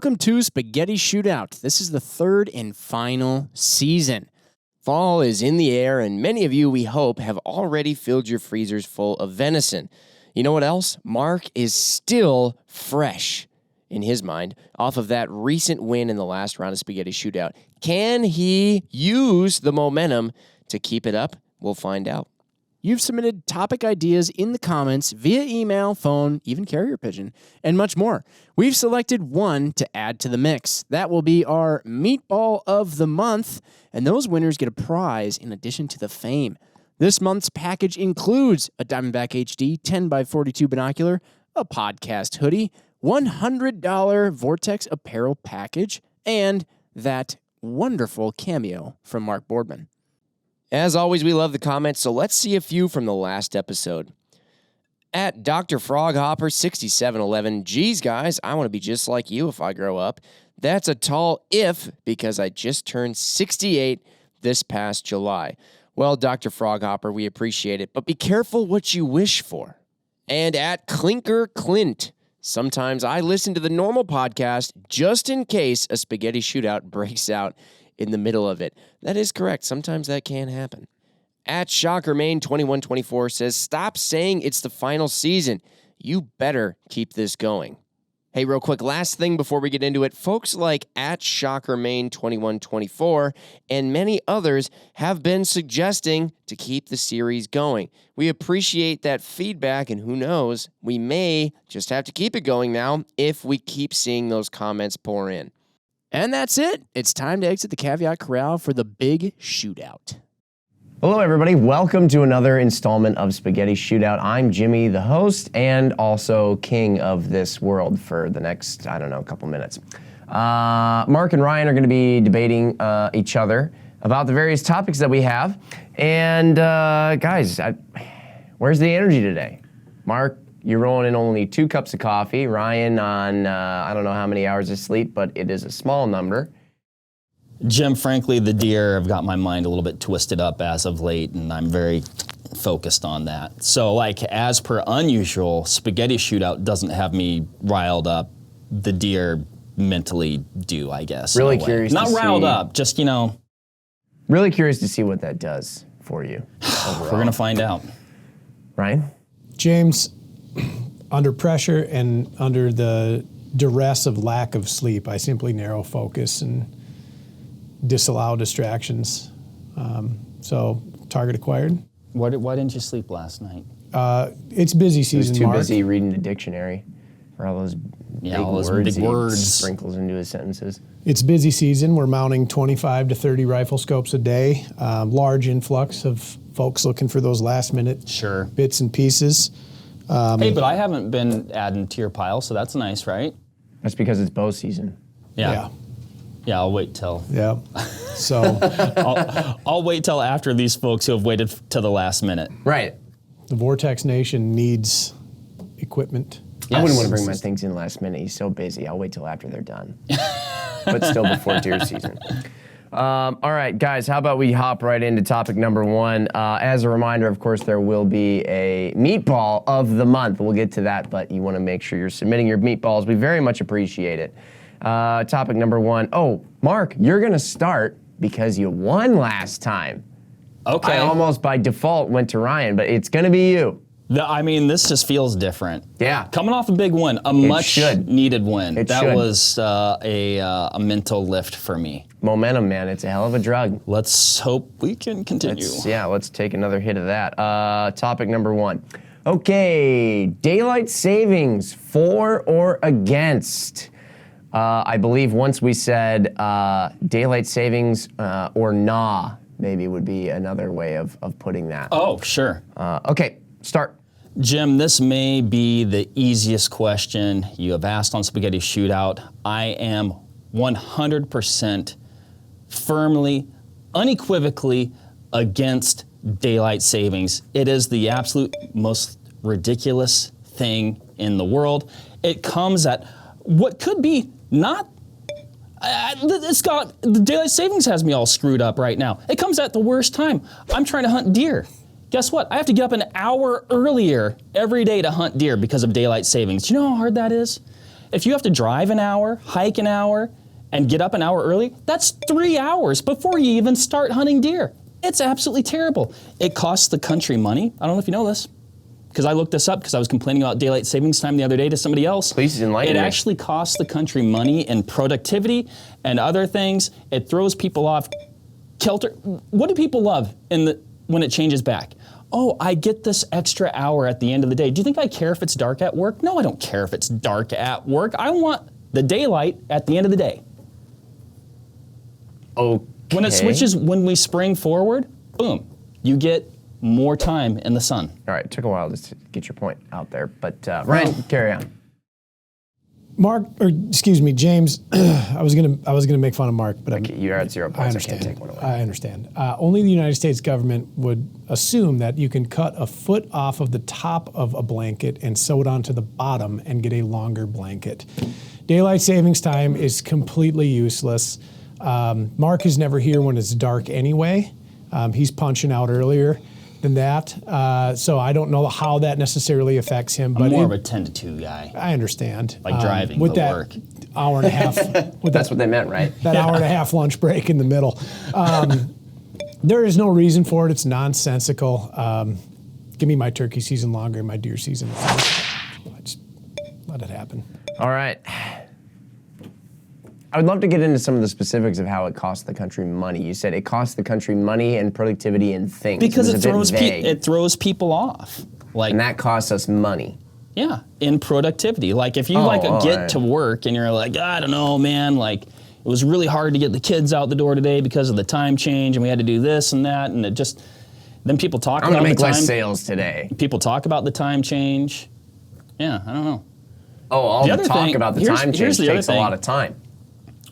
Welcome to Spaghetti Shootout. This is the third and final season. Fall is in the air, and many of you, we hope, have already filled your freezers full of venison. You know what else? Mark is still fresh, in his mind, off of that recent win in the last round of Spaghetti Shootout. Can he use the momentum to keep it up? We'll find out. You've submitted topic ideas in the comments via email, phone, even carrier pigeon, and much more. We've selected one to add to the mix. That will be our Meatball of the Month, and those winners get a prize in addition to the fame. This month's package includes a Diamondback HD 10x42 binocular, a podcast hoodie, $100 Vortex apparel package, and that wonderful cameo from Mark Boardman. As always, we love the comments, so let's see a few from the last episode. At Dr. Froghopper 6711, geez, guys, I want to be just like you if I grow up. That's a tall if, because I just turned 68 this past July. Well, Dr. Froghopper, we appreciate it, but be careful what you wish for. And at Clinker Clint, sometimes I listen to the normal podcast just in case a spaghetti shootout breaks out in the middle of it. That is correct. Sometimes that can happen. At ShockerMain2124 says, stop saying it's the final season. You better keep this going. Hey, real quick, last thing before we get into it. Folks like at ShockerMain2124 and many others have been suggesting to keep the series going. We appreciate that feedback, and who knows, we may just have to keep it going now if we keep seeing those comments pour in. And that's it. It's time to exit the Caveat Corral for the big shootout. Hello, everybody. Welcome to another installment of Spaghetti Shootout. I'm Jimmy, the host, and also king of this world for the next, couple minutes. Mark and Ryan are going to be debating each other about the various topics that we have. And guys, where's the energy today? Mark, you're rolling in only 2 cups of coffee. Ryan on, I don't know how many hours of sleep, but it is a small number. Jim, frankly, the deer have got my mind a little bit twisted up as of late, and I'm very focused on that. So, as per unusual, Spaghetti Shootout doesn't have me riled up. The deer mentally do, I guess. Really curious Not riled up, just, Really curious to see what that does for you. We're going to find out. Ryan? James, under pressure and under the duress of lack of sleep, I simply narrow focus and disallow distractions. So, target acquired. Why didn't you sleep last night? It's busy season, He was too Mark. busy reading the dictionary for all those big words he sprinkles into his sentences. It's busy season. We're mounting 25 to 30 rifle scopes a day. Large influx of folks looking for those last minute bits and pieces. Hey, but I haven't been adding to your pile, so that's nice, right? That's because it's bow season. Yeah, I'll wait till. Yeah. So I'll wait till after these folks who have waited to the last minute. Right. the Vortex Nation needs equipment. Yes. I wouldn't want to bring my things in last minute. He's so busy. I'll wait till after they're done. But still before deer season. All right, guys, how about we hop right into topic number one. As a reminder, of course, there will be a meatball of the month. We'll get to that, but you want to make sure you're submitting your meatballs. We very much appreciate it. Topic number one. Oh, Mark, you're going to start because you won last time. Okay. I almost by default went to Ryan, but it's going to be you. I mean, this just feels different. Yeah. Coming off a big win, a much needed win. That was a mental lift for me. Momentum, man. It's a hell of a drug. Let's hope we can continue. Let's take another hit of that. Topic number one. Okay, daylight savings, for or against? I believe once we said daylight savings or nah, maybe would be another way of putting that. Oh, sure. Okay, start. Jim, this may be the easiest question you have asked on Spaghetti Shootout. I am 100% firmly, unequivocally against daylight savings. It is the absolute most ridiculous thing in the world. It comes at what could be not... the daylight savings has me all screwed up right now. It comes at the worst time. I'm trying to hunt deer. Guess what? I have to get up an hour earlier every day to hunt deer because of daylight savings. Do you know how hard that is? If you have to drive an hour, hike an hour, and get up an hour early, that's 3 hours before you even start hunting deer. It's absolutely terrible. It costs the country money. I don't know if you know this, because I looked this up because I was complaining about daylight savings time the other day to somebody else. Please enlighten me. It actually costs the country money in productivity and other things. It throws people off kilter. What do people love when it changes back? Oh, I get this extra hour at the end of the day. Do you think I care if it's dark at work? No, I don't care if it's dark at work. I want the daylight at the end of the day. Okay. When it switches, when we spring forward, boom, you get more time in the sun. All right, it took a while just to get your point out there, but Ryan, carry on. James. I was gonna make fun of Mark, but Okay, you're at 0 points. I can't take one away. I understand. Only the United States government would assume that you can cut a foot off of the top of a blanket and sew it onto the bottom and get a longer blanket. Daylight savings time is completely useless. Mark is never here when it's dark anyway. He's punching out earlier than that. So I don't know how that necessarily affects him. I'm but more of a 10 to 2 guy. I understand. Like driving with to that work. Hour and a half. That's what they meant, right? That hour and a half lunch break in the middle. There is no reason for it. It's nonsensical. Give me my turkey season longer and my deer season. Just let it happen. All right. I would love to get into some of the specifics of how it costs the country money. You said it costs the country money and productivity and things. Because it throws people off. Like, and that costs us money. Yeah, in productivity. Like if you get to work and you're like, I don't know, man, like it was really hard to get the kids out the door today because of the time change and we had to do this and that, and it just, then people talk about the time. I'm gonna make less sales today. People talk about the time change. Yeah, I don't know. Oh, all the talk about the time change takes a lot of time.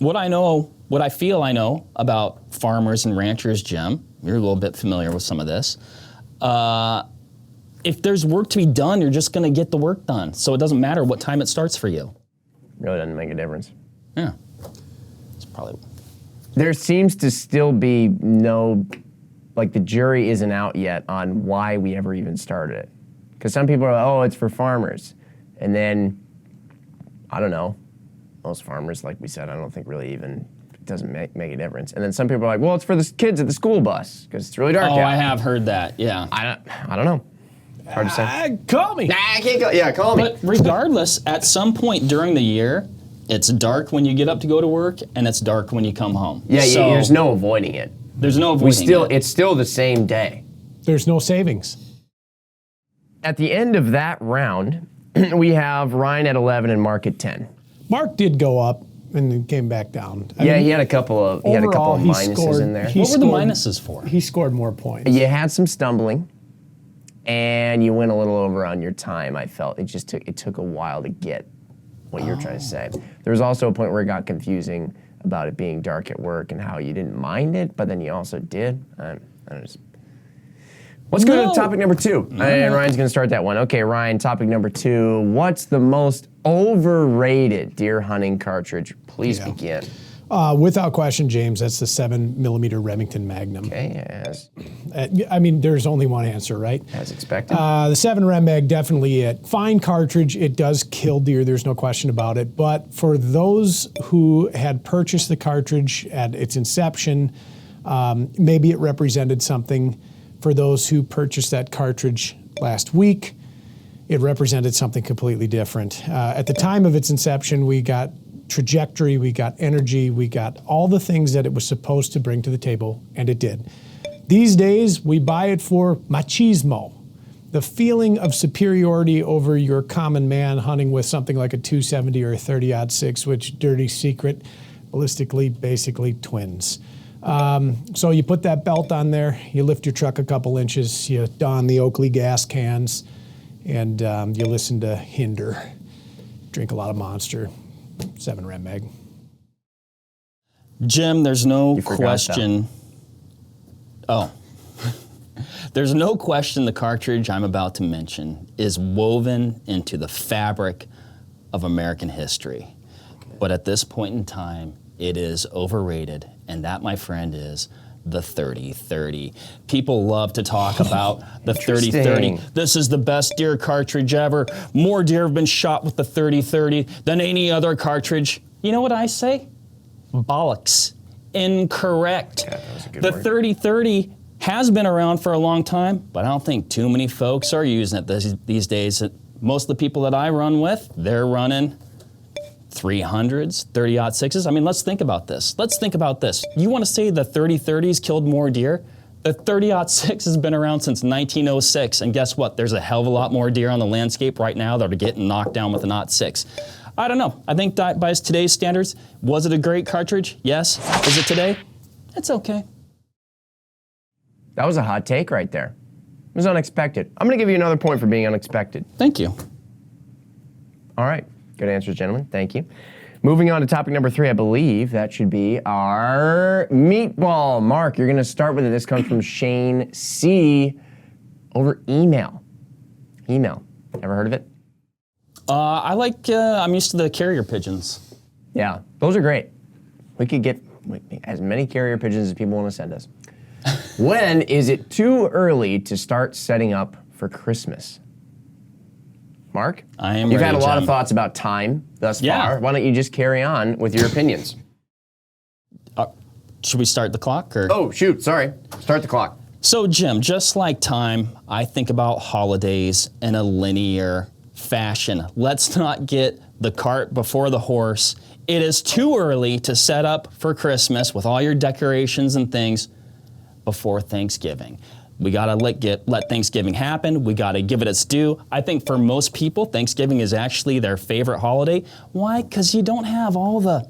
What I feel I know about farmers and ranchers, Jim, you're a little bit familiar with some of this. If there's work to be done, you're just going to get the work done. So it doesn't matter what time it starts for you. Really doesn't make a difference. Yeah. It's probably. There seems to still be the jury isn't out yet on why we ever even started it. Because some people are like, oh, it's for farmers. And then, I don't know. Most farmers, like we said, I don't think really even, it doesn't make a difference. And then some people are like, well, it's for the kids at the school bus because it's really dark out. Oh, I have heard that, yeah. I don't know. Hard to say. Call me. Nah, I can't go. Yeah, call me. But regardless, at some point during the year, it's dark when you get up to go to work and it's dark when you come home. Yeah, so there's no avoiding it. There's no avoiding it. It's still the same day. There's no savings. At the end of that round, we have Ryan at 11 and Mark at 10. Mark did go up and then came back down. He had a couple of minuses in there. What were the minuses for? He scored more points. You had some stumbling, and you went a little over on your time. I felt it took a while to get what you're trying to say. There was also a point where it got confusing about it being dark at work and how you didn't mind it, but then you also did. Let's go to topic number 2. And Ryan's going to start that one. Okay, Ryan, topic number 2. What's the most overrated deer hunting cartridge? Please begin. Without question, James, that's the 7mm Remington Magnum. Okay, yes. There's only one answer, right? As expected. The 7 Rem Mag, definitely it. Fine cartridge, it does kill deer, there's no question about it. But for those who had purchased the cartridge at its inception, maybe it represented something. For those who purchased that cartridge last week, it represented something completely different. At the time of its inception, we got trajectory, we got energy, we got all the things that it was supposed to bring to the table, and it did. These days, we buy it for machismo, the feeling of superiority over your common man hunting with something like a 270 or a 30-06, which dirty secret, ballistically, basically twins. So you put that belt on there, you lift your truck a couple inches, you don the Oakley gas cans, and you listen to Hinder, drink a lot of Monster, 7 Rem Mag. Jim, there's no question. There's no question the cartridge I'm about to mention is woven into the fabric of American history. But at this point in time, it is overrated, and that, my friend, is the 30-30. People love to talk about the 30-30. Interesting. This is the best deer cartridge ever. More deer have been shot with the 30-30 than any other cartridge. You know what I say? Bollocks. Incorrect. Yeah, that was a good the word. 30-30 has been around for a long time, but I don't think too many folks are using it these days. Most of the people that I run with, they're running 300s, 30-06s. I mean, let's think about this. You want to say the 30-30s killed more deer? The 30-06 has been around since 1906, and guess what? There's a hell of a lot more deer on the landscape right now that are getting knocked down with an 06. I don't know. I think by today's standards, was it a great cartridge? Yes. Is it today? It's okay. That was a hot take right there. It was unexpected. I'm going to give you another point for being unexpected. Thank you. All right. Good answers, gentlemen. Thank you. Moving on to topic number 3, I believe that should be our meatball. Mark, you're going to start with it. This comes from Shane C. over email. Email. Ever heard of it? I'm used to the carrier pigeons. Yeah, those are great. We could get as many carrier pigeons as people want to send us. When is it too early to start setting up for Christmas? Mark? I am You've ready, had a lot of Jim. thoughts about time thus Yeah. far. Why don't you just carry on with your opinions? Should we start the clock? Or? Oh, shoot, sorry. Start the clock. So, Jim, just like time, I think about holidays in a linear fashion. Let's not get the cart before the horse. It is too early to set up for Christmas with all your decorations and things before Thanksgiving. We gotta let Thanksgiving happen. We gotta give it its due. I think for most people, Thanksgiving is actually their favorite holiday. Why? Because you don't have all the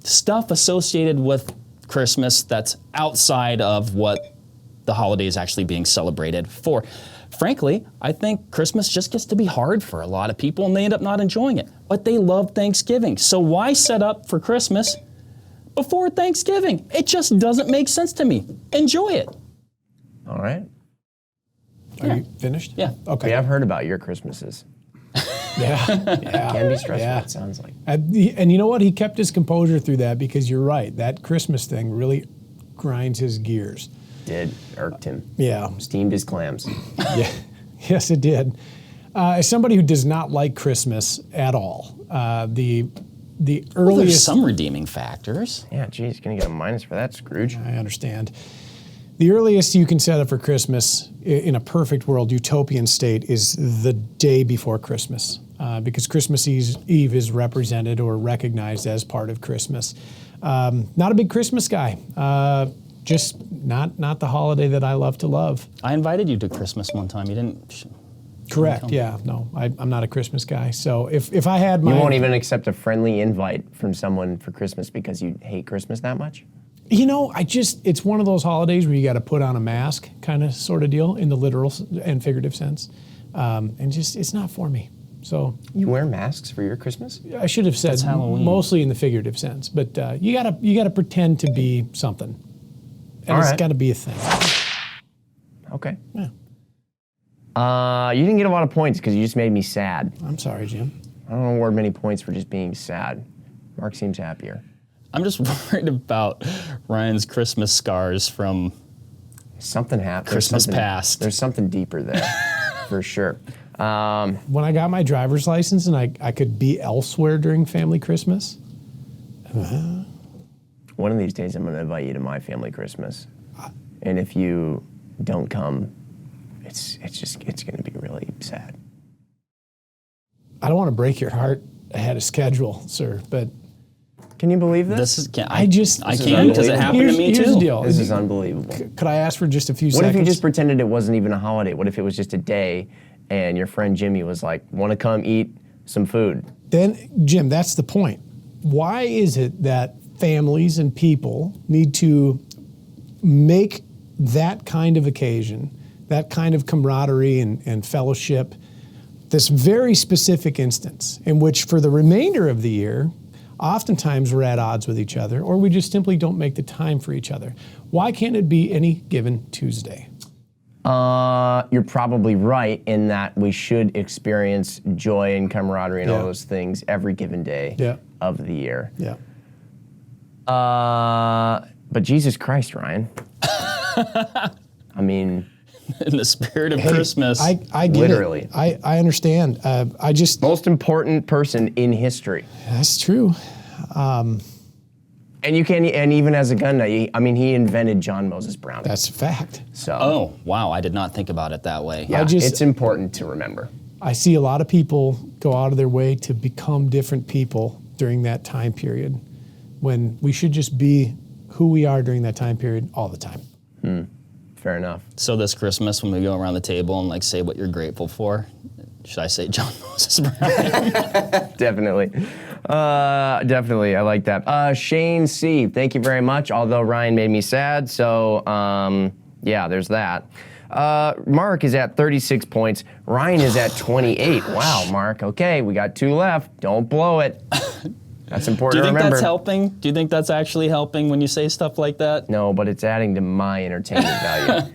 stuff associated with Christmas that's outside of what the holiday is actually being celebrated for. Frankly, I think Christmas just gets to be hard for a lot of people and they end up not enjoying it. But they love Thanksgiving. So why set up for Christmas before Thanksgiving? It just doesn't make sense to me. Enjoy it. All right. Are you finished? Yeah. Okay. Yeah, I've heard about your Christmases. Yeah. Yeah. Can be stressful, Yeah. it sounds like. And you know what? He kept his composure through that because you're right. That Christmas thing really grinds his gears. Irked him. Yeah. Steamed his clams. Yeah. Yes, it did. As somebody who does not like Christmas at all, the Well, there's earliest... some redeeming factors. Yeah, geez, gonna get a minus for that, Scrooge. I understand. The earliest you can set up for Christmas in a perfect world, utopian state, is the day before Christmas, because Christmas Eve is represented or recognized as part of Christmas. Not a big Christmas guy. Just not the holiday that I love to love. I invited you to Christmas one time. You didn't. Correct. Yeah. No, I'm not a Christmas guy. So if I had my... You won't even accept a friendly invite from someone for Christmas because you hate Christmas that much? You know, it's one of those holidays where you got to put on a mask kind of sort of deal in the literal and figurative sense. And just, it's not for me. So You wear masks for your Christmas? I should have said That's Halloween. mostly in the figurative sense, but you gotta pretend to be something. And All it's right. got to be a thing. Okay. Yeah. You didn't get a lot of points because you just made me sad. I'm sorry, Jim. I don't award many points for just being sad. Mark seems happier. I'm just worried about Ryan's Christmas scars from Something happened. Christmas past. There's something deeper there, for sure. When I got my driver's license and I could be elsewhere during family Christmas, One of these days, I'm going to invite you to my family Christmas, and if you don't come, it's going to be really sad. I don't want to break your heart ahead of schedule, sir, but Can you believe this? this is. I just- I This is can because it unbelievable. happened to me here's too. the deal. This is unbelievable. Could I ask for just a few What seconds? if you just pretended it wasn't even a holiday? What if it was just a day, and your friend Jimmy was like, "Want to come eat some food?" Then, Jim, that's the point. Why is it that families and people need to make that kind of occasion, that kind of camaraderie and fellowship, this very specific instance in which for the remainder of the year, oftentimes we're at odds with each other or we just simply don't make the time for each other? Why can't it be any given Tuesday? You're probably right in that we should experience joy and camaraderie and all Yeah. those things every given day Yeah. of the year. Yeah. But Jesus Christ, Ryan. I mean, In the spirit of Christmas. I get literally. it. I understand. I just most important person in history. that's true. And you can, and even as a gun nut, he invented John Moses Browning. That's a fact. So, Oh, wow. I did not think about it that way. yeah, just- it's important to remember. I see a lot of people go out of their way to become different people during that time period, when we should just be who we are during that time period all the time. Fair enough. So this Christmas, when we go around the table and like say what you're grateful for, should I say John Moses Brown? Definitely. Definitely. I like that. Shane C., thank you very much. Although Ryan made me sad. So, yeah, there's that. Mark is at 36 points. Ryan is at 28. Wow, Mark. Okay, we got 2 left. Don't blow it. That's Do important you to think remember. that's helping? Do you think that's actually helping when you say stuff like that? No, but it's adding to my entertainment value.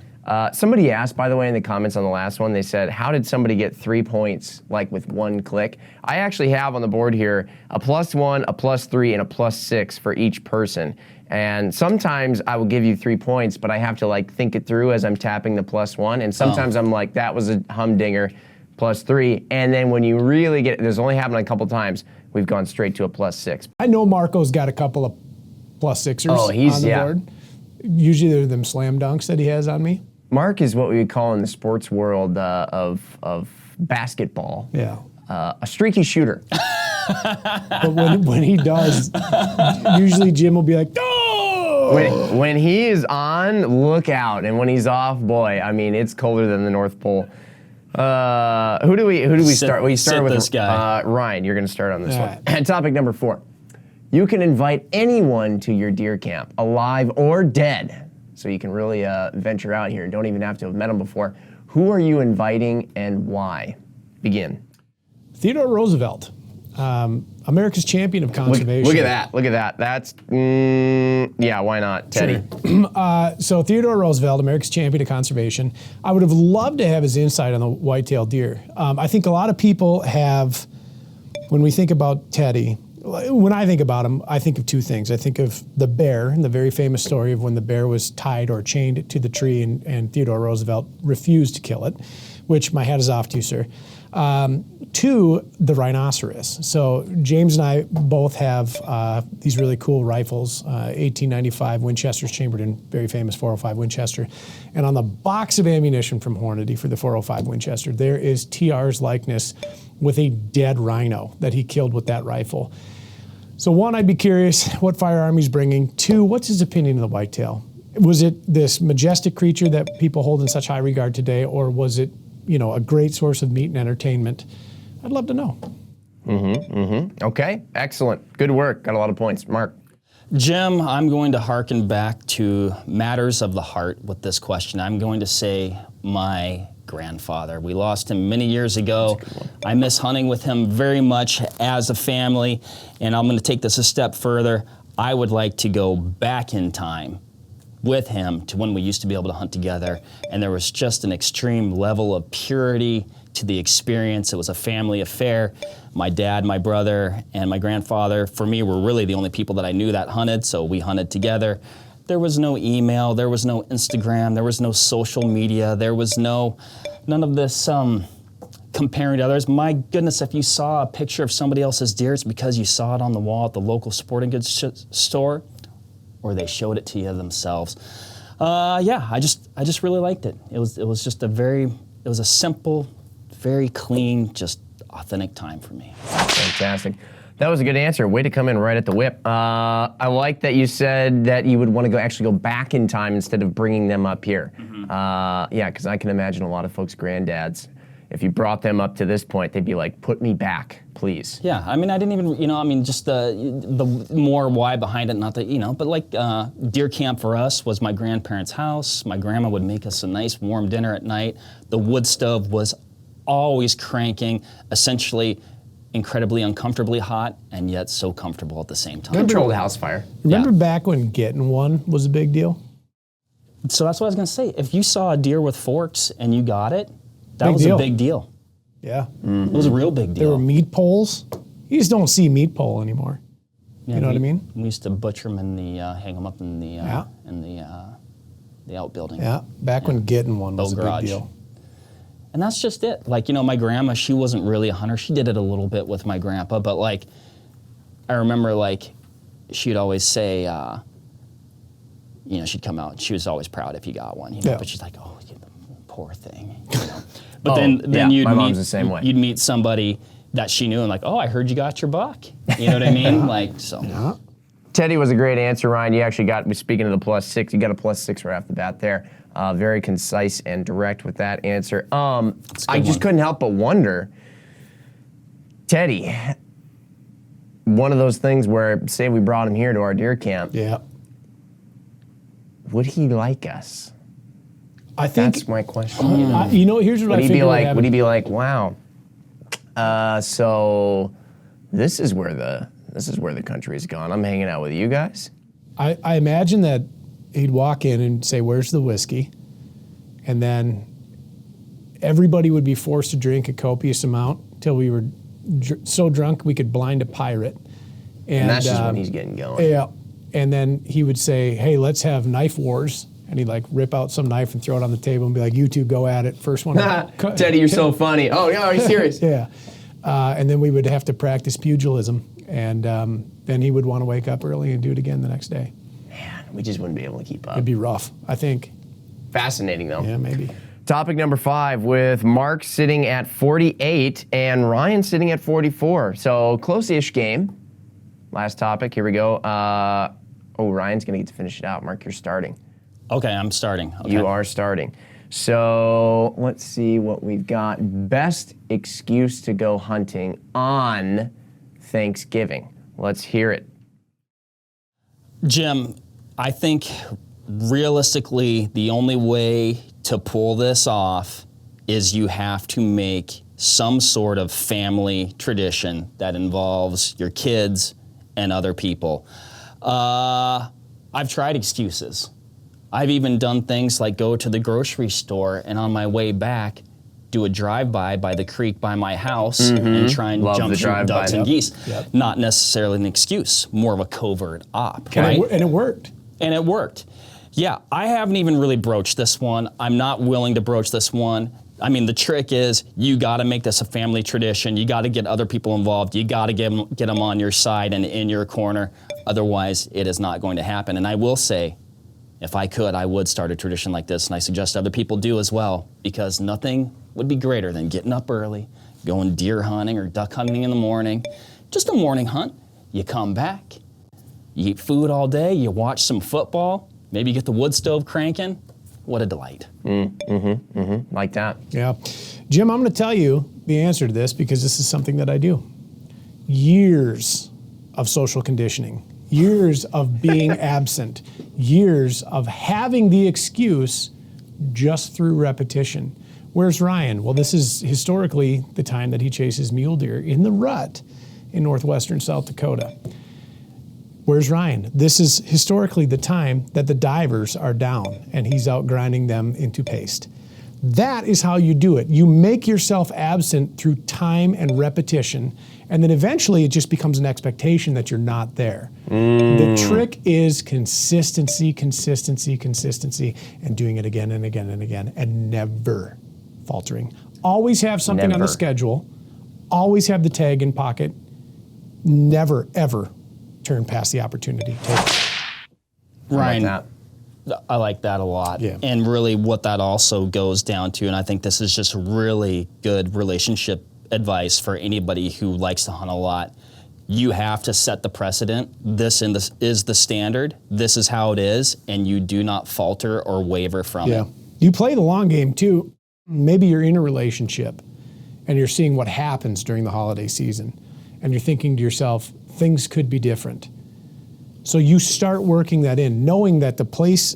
Somebody asked, by the way, in the comments on the last one, they said, how did somebody get 3 points, like with one click? I actually have on the board here a +1, a +3, and a +6 for each person. And sometimes I will give you 3 points, but I have to like think it through as I'm tapping the +1. And sometimes I'm like, that was a humdinger, +3. And then when you really get it, this only happened a couple times, we've gone straight to a +6. I know Marco's got a couple of +6ers Oh, he's- on the yeah. board. Usually they're them slam dunks that he has on me. Mark is what we would call in the sports world of basketball. Yeah. A streaky shooter. But when he does, usually Jim will be like, "Oh!" When he is on, look out. And when he's off, boy, I mean, it's colder than the North Pole. Who do we start? We start sit with this guy. Ryan. You're going to start on this All one. And topic number 4. You can invite anyone to your deer camp, alive or dead. So you can really venture out here. Don't even have to have met them before. Who are you inviting and why? Begin. Theodore Roosevelt, America's champion of conservation. Look at that. That's, yeah, why not? Teddy. So Theodore Roosevelt, America's champion of conservation. I would have loved to have his insight on the white-tailed deer. I think a lot of people have, when we think about Teddy, when I think about him, I think of 2 things. I think of the bear, and the very famous story of when the bear was tied or chained to the tree and Theodore Roosevelt refused to kill it, which my hat is off to you, sir. 2, the rhinoceros. So James and I both have these really cool rifles, 1895 Winchester's chambered in very famous 405 Winchester. And on the box of ammunition from Hornady for the 405 Winchester, there is TR's likeness with a dead rhino that he killed with that rifle. So 1, I'd be curious what firearm he's bringing. 2, what's his opinion of the whitetail? Was it this majestic creature that people hold in such high regard today, or was it, a great source of meat and entertainment? I'd love to know. Okay, excellent. Good work. Got a lot of points. Mark. Jim, I'm going to hearken back to matters of the heart with this question. I'm going to say my grandfather. We lost him many years ago. I miss hunting with him very much as a family, and I'm going to take this a step further. I would like to go back in time with him to when we used to be able to hunt together, and there was just an extreme level of purity to the experience. It was a family affair. My dad, my brother, and my grandfather, for me, were really the only people that I knew that hunted, so we hunted together. There was no email, there was no Instagram, there was no social media, there was none of this comparing to others. My goodness, if you saw a picture of somebody else's deer, it's because you saw it on the wall at the local sporting goods store, or they showed it to you themselves. Yeah, I just really liked it. It was a simple, very clean, just authentic time for me. Fantastic. That was a good answer. Way to come in right at the whip. I like that you said that you would want to actually go back in time instead of bringing them up here. Yeah, because I can imagine a lot of folks' granddads, if you brought them up to this point, they'd be like, put me back, please. Yeah, I mean, I didn't even, just the more why behind it, not that, but like deer camp for us was my grandparents' house. My grandma would make us a nice warm dinner at night. The wood stove was always cranking, essentially incredibly uncomfortably hot, and yet so comfortable at the same time. Controlled house fire. Remember back when getting one was a big deal? So that's what I was gonna say. If you saw a deer with forks and you got it, that Big was deal. a big deal. Yeah. It was a real big There were deal. meat poles. You just don't see meat pole anymore. You know what I mean? We used to butcher them in the, hang them up in the, Yeah. the outbuilding. Yeah, back when getting one was a garage. big deal. And that's just it. Like, my grandma, she wasn't really a hunter. She did it a little bit with my grandpa, but like, I remember like, she'd always say, she'd come out. She was always proud if you got one, Yeah. But she's like, "Oh, you poor thing." But then yeah, you'd my meet, mom's the same way. You'd meet somebody that she knew and like, "Oh, I heard you got your buck." You know what I mean? Like, so. Yeah. Teddy was a great answer, Ryan. You actually got, speaking of the +6, you got a +6 right off the bat there. Very concise and direct with that answer. I just couldn't help but wonder, Teddy, one of those things where, say we brought him here to our deer camp, Yeah. would he like us? I think. That's my question. Here's what Would I he figured be like? would Would he happen. be like, wow? So this is where the country's gone. I'm hanging out with you guys. I imagine that he'd walk in and say, "Where's the whiskey?" And then everybody would be forced to drink a copious amount until we were so drunk we could blind a pirate. And that's just when he's getting going. Yeah. And then he would say, "Hey, let's have knife wars." And he'd like rip out some knife and throw it on the table and be like, "You two go at it. First one." Teddy, you're so funny. Oh, yeah, are you serious? Yeah. And then we would have to practice pugilism. And then he would want to wake up early and do it again the next day. Man, we just wouldn't be able to keep up. It'd be rough, I think. Fascinating, though. Yeah, maybe. Topic number 5 with Mark sitting at 48 and Ryan sitting at 44. So close-ish game. Last topic. Here we go. Ryan's going to get to finish it out. Mark, you're starting. Okay, I'm starting. Okay. You are starting. So let's see what we've got. Best excuse to go hunting on Thanksgiving. Let's hear it. Jim, I think realistically, the only way to pull this off is you have to make some sort of family tradition that involves your kids and other people. I've tried excuses. I've even done things like go to the grocery store and on my way back, do a drive-by by the creek by my house and try and Love jump the shoot drive-by. ducks and geese. Yep. Not necessarily an excuse, more of a covert op, And, right? and it worked. And it worked. Yeah, I haven't even really broached this one. I'm not willing to broach this one. I mean, the trick is you got to make this a family tradition. You got to get other people involved. You got to get them on your side and in your corner. Otherwise, it is not going to happen. And I will say, if I could, I would start a tradition like this, and I suggest other people do as well, because nothing would be greater than getting up early, going deer hunting or duck hunting in the morning. Just a morning hunt. You come back, you eat food all day, you watch some football, maybe you get the wood stove cranking. What a delight. Like that. Yeah. Jim, I'm going to tell you the answer to this because this is something that I do. Years of social conditioning, years of being absent, years of having the excuse just through repetition. Where's Ryan? Well, this is historically the time that he chases mule deer in the rut in northwestern South Dakota. Where's Ryan? This is historically the time that the divers are down and he's out grinding them into paste. That is how you do it. You make yourself absent through time and repetition, and then eventually it just becomes an expectation that you're not there. The trick is consistency, consistency, consistency, and doing it again and again and again, and never faltering. Always have something on Never. the schedule. Always have the tag in pocket. Never, ever turn past the opportunity. Take it. Ryan, Like that. I like that a lot. Yeah. And really what that also goes down to, and I think this is just really good relationship advice for anybody who likes to hunt a lot. You have to set the precedent. This is the standard. This is how it is, and you do not falter or waver from Yeah. it. You play the long game too. Maybe you're in a relationship and you're seeing what happens during the holiday season and you're thinking to yourself, things could be different. So you start working that in, knowing that the place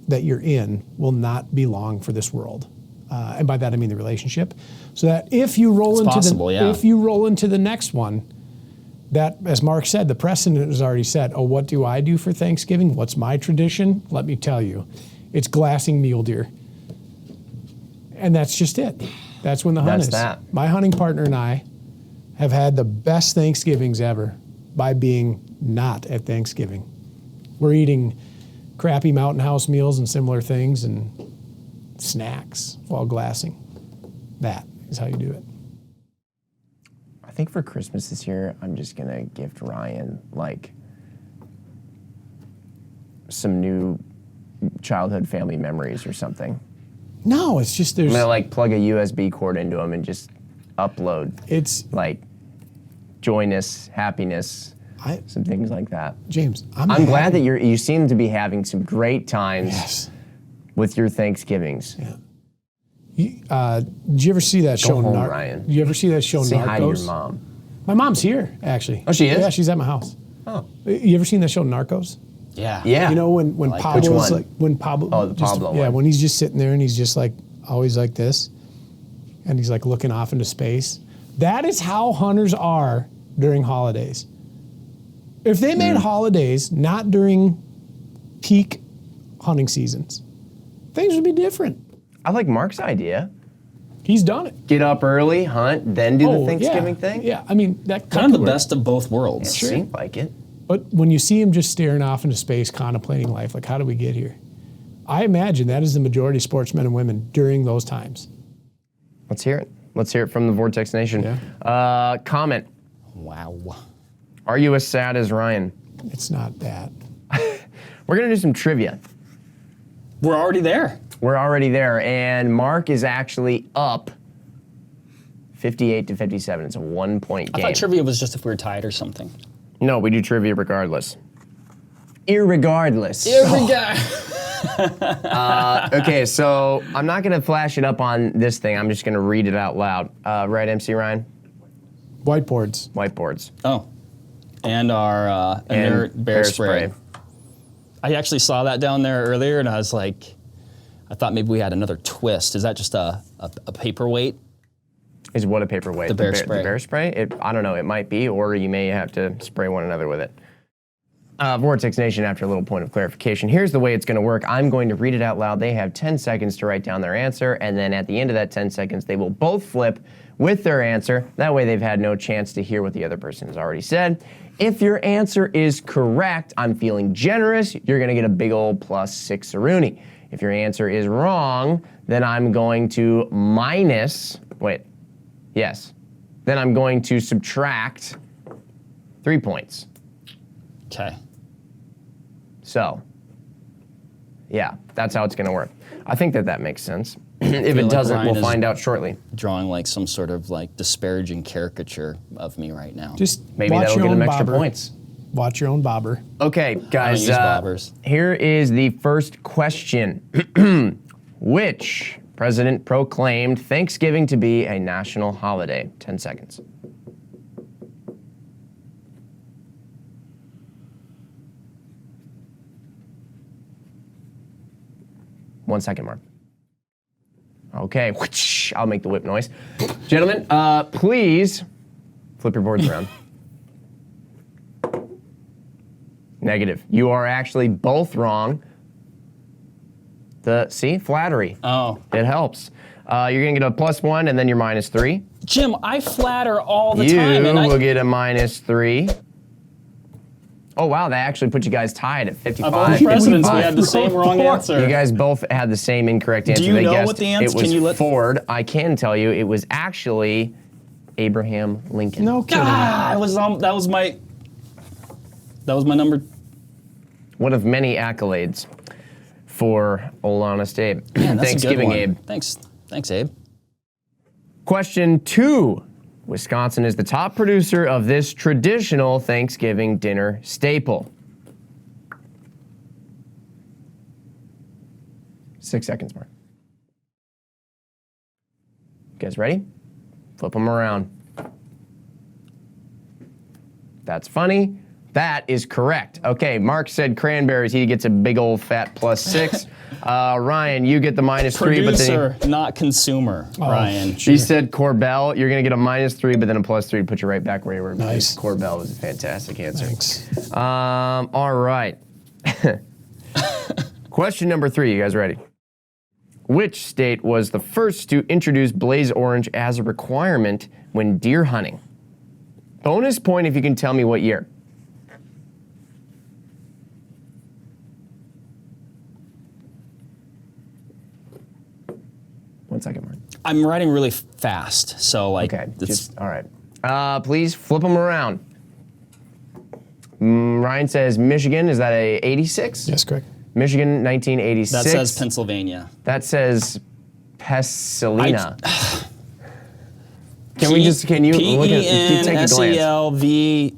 that you're in will not be long for this world. And by that I mean the relationship. So that if you roll if you roll into the next one, that, as Mark said, the precedent is already set. Oh, what do I do for Thanksgiving? What's my tradition? Let me tell you. It's glassing mule deer. And that's just it. That's when the hunt That's is. that. My hunting partner and I have had the best Thanksgivings ever by being not at Thanksgiving. We're eating crappy Mountain House meals and similar things and snacks while glassing. That is how you do it. I think for Christmas this year, I'm just gonna gift Ryan like some new childhood family memories or something. No, it's just there's. I'm gonna like plug a USB cord into him and just upload. It's like joyness, happiness, some things like that. James, I'm glad that you seem to be having some great times Yes. with your Thanksgivings. Yeah. Did you ever see that show? home, Ryan. Did you ever see that show? Say Narcos? hi to your mom. My mom's here, actually. Oh, she is? Yeah, she's at my house. Oh. You ever seen that show Narcos? Yeah. Yeah. You know when Like Pablo's which one? like when Pablo. Oh, the Pablo Yeah, one. when he's just sitting there and he's just like always like this, and he's like looking off into space. That is how hunters are during holidays. If they made holidays not during peak hunting seasons, things would be different. I like Mark's idea. He's done it. Get up early, hunt, then do the Thanksgiving yeah. thing. Yeah, I mean that Kind of the could work. best of both worlds. It seemed like it. But when you see him just staring off into space, contemplating life, like how did we get here? I imagine that is the majority of sportsmen and women during those times. Let's hear it. Let's hear it from the Vortex Nation. Yeah. Comment. Wow. Are you as sad as Ryan? It's not that. We're gonna do some trivia. We're already there. We're already there, and Mark is actually up 58 to 57. It's a 1-point I game. thought trivia was just if we were tied or something. No, we do trivia regardless. Irregardless. Here we go. Okay, so I'm not gonna flash it up on this thing. I'm just gonna read it out loud. Right, MC Ryan? Whiteboards. Whiteboards. Oh. And our inert bear spray. I actually saw that down there earlier, and I was like, I thought maybe we had another twist. Is that just a paperweight? Is what a paperweight? The bear spray. The bear spray? I don't know. It might be, or you may have to spray one another with it. Vortex Nation, after a little point of clarification, here's the way it's going to work. I'm going to read it out loud. They have 10 seconds to write down their answer, and then at the end of that 10 seconds, they will both flip with their answer. That way they've had no chance to hear what the other person has already said. If your answer is correct, I'm feeling generous, you're going to get a big old +6-a-rooney. If your answer is wrong, then I'm going to then I'm going to subtract 3 points. Okay. So, yeah, that's how it's going to work. I think that makes sense. If it like doesn't, Ryan we'll is- find out shortly. Drawing like some sort of like disparaging caricature of me right now. Just Maybe watch that'll your get own him extra bobber. points. Watch your own bobber. Okay, I don't guys, use bobbers. here is the first question. Which president proclaimed Thanksgiving to be a national holiday? 10 seconds. One second, Mark. Okay, whoosh, I'll make the whip noise. Gentlemen, please flip your boards around. Negative. You are actually both wrong. See, flattery. Oh. It helps. You're gonna get a +1 and then your -3. Jim, I flatter all the You time. And will get a -3. Oh wow, that actually put you guys tied at 55. of all the presidents, we 55. had the same wrong answer. You guys both had the same incorrect answer. you They know guessed what the answer- It was can you let- Ford. I can tell you, it was actually Abraham Lincoln. No kidding. that was my number. One of many accolades for old honest Abe. Man, that's Thanksgiving, a good one. Abe. Thanks, Abe. Question 2. Wisconsin is the top producer of this traditional Thanksgiving dinner staple. 6 seconds, Mark. You guys ready? Flip them around. That's funny. That is correct. Okay, Mark said cranberries. He gets a big old fat +6. Ryan, you get the -3, but then Producer, not consumer, Ryan. he said Corbell. You're going to get a -3, but then a +3 to put you right back where you were. because Nice. Corbell was a fantastic answer. Thanks. All right. Question number 3. You guys ready? Which state was the first to introduce blaze orange as a requirement when deer hunting? Bonus point if you can tell me what year. 1 second, Mark. I'm writing really fast, so like. Okay, all right. Please flip them around. Ryan says Michigan. Is that a 86? Yes, correct. Michigan, 1986. That says Pennsylvania. That says Pescelina. Can you look at take a glance? Penselvenia.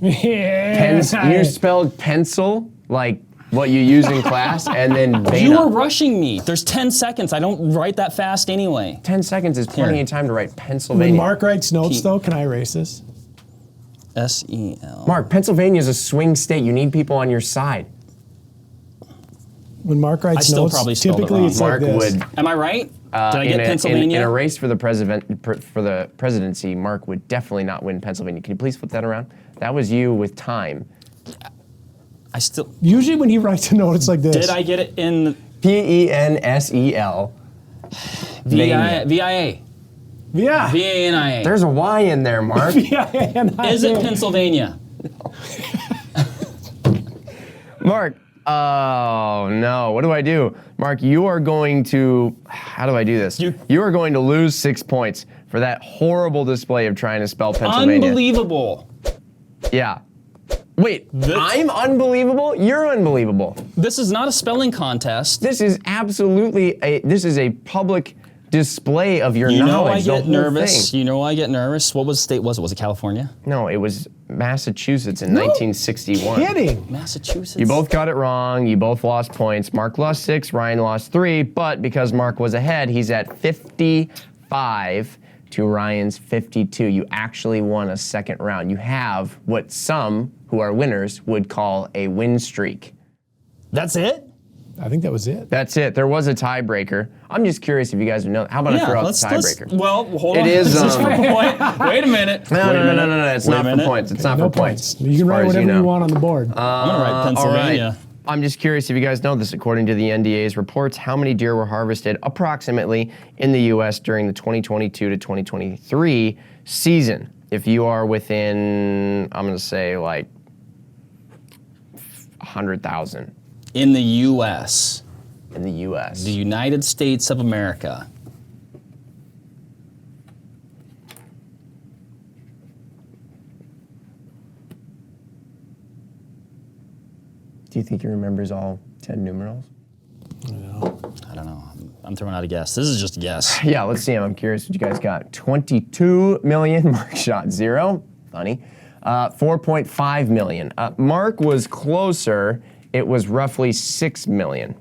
Yeah. You spelled pencil like what you use in class, and then Vena. You were rushing me. There's 10 seconds. I don't write that fast anyway. 10 seconds is plenty of time to write Pennsylvania. When Mark writes notes, though, can I erase this? S-E-L. Mark, Pennsylvania is a swing state. You need people on your side. When Mark writes I still notes, probably spelled it typically wrong. it's Mark like this. would. Am I right? Did I get Pennsylvania? In a race for the presidency, Mark would definitely not win Pennsylvania. Can you please flip that around? That was you with time. I still. Usually when he writes a note, it's like this. Did I get it in Pensel. V-I-A? Yeah. V-A-N-I-A. There's a Y in there, Mark. Is it Pennsylvania? Mark, oh no, what do I do? Mark, you are going to, how do I do this? You are going to lose 6 points for that horrible display of trying to spell Pennsylvania. Unbelievable. Yeah. Wait, I'm unbelievable? You're unbelievable. This is not a spelling contest. This is absolutely a public display of your You know knowledge. I get nervous. You know I get nervous. What was state was it? Was it California? No, it was Massachusetts in 1961. Kidding. Massachusetts. You both got it wrong. You both lost points. Mark lost 6, Ryan lost 3, but because Mark was ahead, he's at 55 to Ryan's 52. You actually won a second round. You have what some who are winners would call a win streak. That's it? I think that was it. That's it. There was a tiebreaker. I'm just curious if you guys know. How about I throw out the tiebreaker? Well, hold on. It is. Wait a minute. No. It's not for points. It's not No for points. You can write whatever you want on the board. I'm going to write Pennsylvania. All right. I'm just curious if you guys know this. According to the NDA's reports, how many deer were harvested approximately in the U.S. during the 2022 to 2023 season? If you are within, I'm going to say like 100,000. In the U.S. In the U.S. The United States of America. Do you think he remembers all 10 numerals? I don't know. I'm throwing out a guess. This is just a guess. Yeah, let's see him. I'm curious what you guys got. 22 million. Mark shot 0. Funny. 4.5 million. Mark was closer. It was roughly 6 million.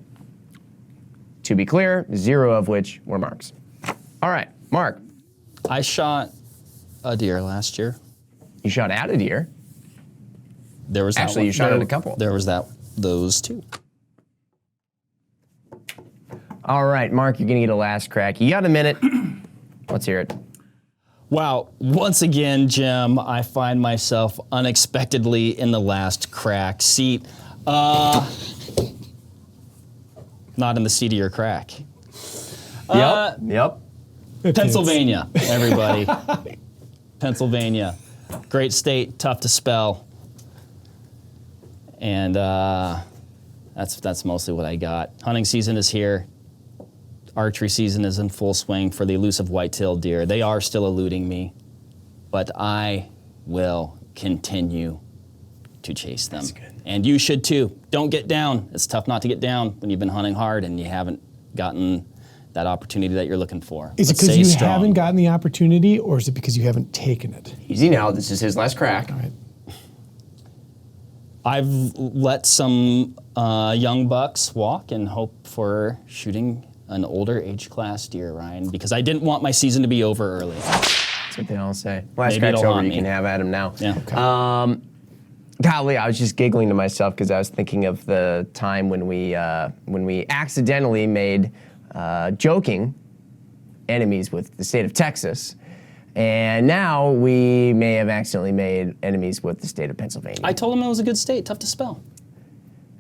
To be clear, 0 of which were Mark's. All right, Mark. I shot a deer last year. You shot at a deer. There was that Actually, one. you shot at a couple. There was those two. All right, Mark, you're going to get a last crack. You got a minute. Let's hear it. Wow, once again, Jim, I find myself unexpectedly in the last crack seat. Not in the seat of your crack. Yep. Pennsylvania, everybody. Pennsylvania. Great state, tough to spell. And that's mostly what I got. Hunting season is here. Archery season is in full swing for the elusive white-tailed deer. They are still eluding me, but I will continue to chase them. That's good. And you should too. Don't get down. It's tough not to get down when you've been hunting hard and you haven't gotten that opportunity that you're looking for. Is it But because stay you strong. haven't gotten the opportunity, or is it because you haven't taken it? Easy now. This is his last crack. All right. I've let some young bucks walk and hope for shooting an older age class deer, Ryan, because I didn't want my season to be over early. That's what they all say. Last Maybe crack's it'll over. haunt You me. can have at him now. Yeah. Okay. Golly, I was just giggling to myself because I was thinking of the time when we accidentally made joking enemies with the state of Texas, and now we may have accidentally made enemies with the state of Pennsylvania. I told him it was a good state, tough to spell.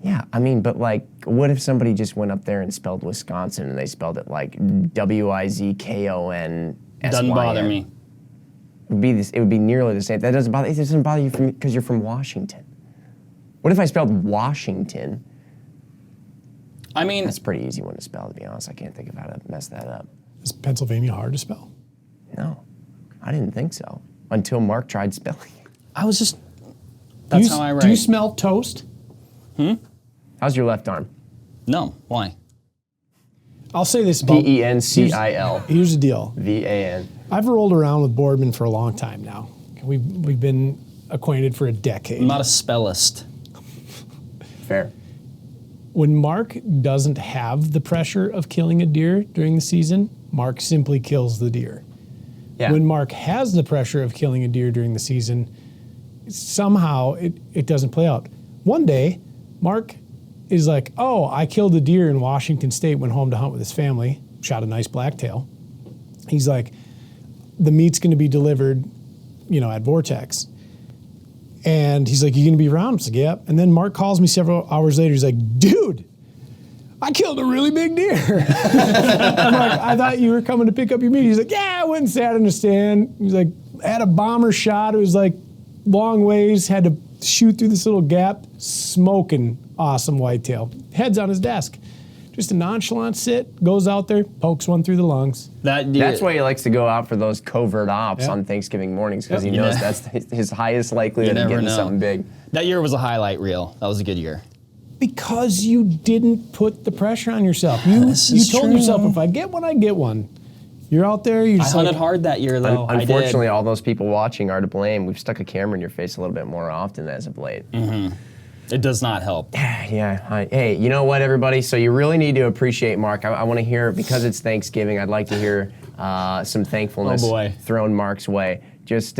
Yeah, I mean, but like, what if somebody just went up there and spelled Wisconsin and they spelled it like Wizkon? Doesn't bother me. It would be nearly the same. It doesn't bother you because you're from Washington. What if I spelled Washington? I mean, That's a pretty easy one to spell, to be honest. I can't think of how to mess that up. Is Pennsylvania hard to spell? No, I didn't think so until Mark tried spelling it. I was just. That's how I write. Do you smell toast? How's your left arm? No. Why? I'll say this about Pencil. Here's the deal. VAN. I've rolled around with Boardman for a long time now. We've been acquainted for a decade. I'm not a spellist. Fair. When Mark doesn't have the pressure of killing a deer during the season, Mark simply kills the deer. Yeah. When Mark has the pressure of killing a deer during the season, somehow it doesn't play out. One day, Mark is like, oh, I killed a deer in Washington State, went home to hunt with his family, shot a nice blacktail. He's like, the meat's gonna be delivered, at Vortex. And he's like, you gonna be around? I was like, yep. And then Mark calls me several hours later, he's like, dude, I killed a really big deer. I'm like, I thought you were coming to pick up your meat. He's like, yeah, I went and sat in a stand. He's like, had a bomber shot. It was like long ways, had to shoot through this little gap, smoking awesome whitetail. Head's on his desk. Just a nonchalant sit, goes out there, pokes one through the lungs. That's why he likes to go out for those covert ops Yep. on Thanksgiving mornings, because he Yep. knows Yeah. that's his highest likelihood You of never getting know. something big. That year was a highlight reel. That was a good year. Because you didn't put the pressure on yourself. You This is told true. yourself, if I get one, I get one. You're out there, you're I just hunted like, hard that year, though. I Unfortunately, did. all those people watching are to blame. We've stuck a camera in your face a little bit more often as of late. It does not help. Yeah. Hey, you know what, everybody? So you really need to appreciate Mark. I want to hear, because it's Thanksgiving, I'd like to hear some thankfulness Oh, boy. thrown Mark's way. Just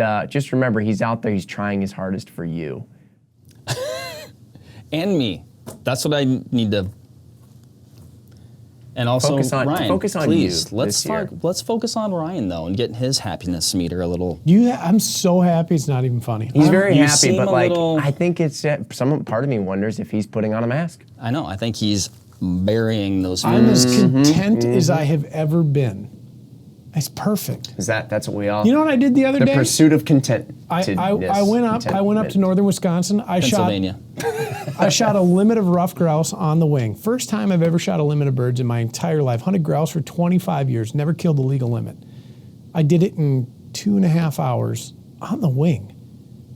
remember, he's out there. He's trying his hardest for you. And me. That's what I need to. And also Ryan. focus on please, you let's this year. let's focus on Ryan though and get his happiness meter a little. I'm so happy it's not even funny. He's very You happy, seem but a like, little- I think it's part of me wonders if he's putting on a mask. I know. I think he's burying those I'm feelings. as content as I have ever been. It's perfect. That's what we all. You know what I did the other the day? pursuit of content. I went up to northern Wisconsin. Pennsylvania. I shot a limit of rough grouse on the wing. First time I've ever shot a limit of birds in my entire life. Hunted grouse for 25 years. Never killed the legal limit. I did it in 2.5 hours on the wing.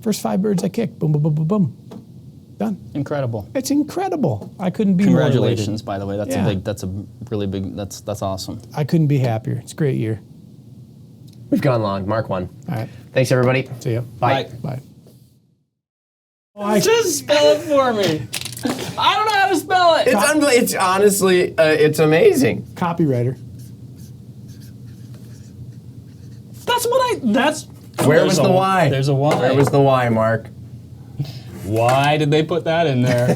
First 5 birds I kicked. Boom, boom, boom, boom, boom. Done. Incredible. It's incredible. I couldn't be more Congratulations, elated. by the way. That's Yeah. that's a really big. That's awesome. I couldn't be happier. It's a great year. We've gone long. Mark won. All right. Thanks, everybody. See ya. Bye. Bye. Just spell it for me. I don't know how to spell it. It's honestly, it's amazing. Copywriter. That's Where there's was a- the Y? There's a Y. Where was the Y, Mark? Why did they put that in there?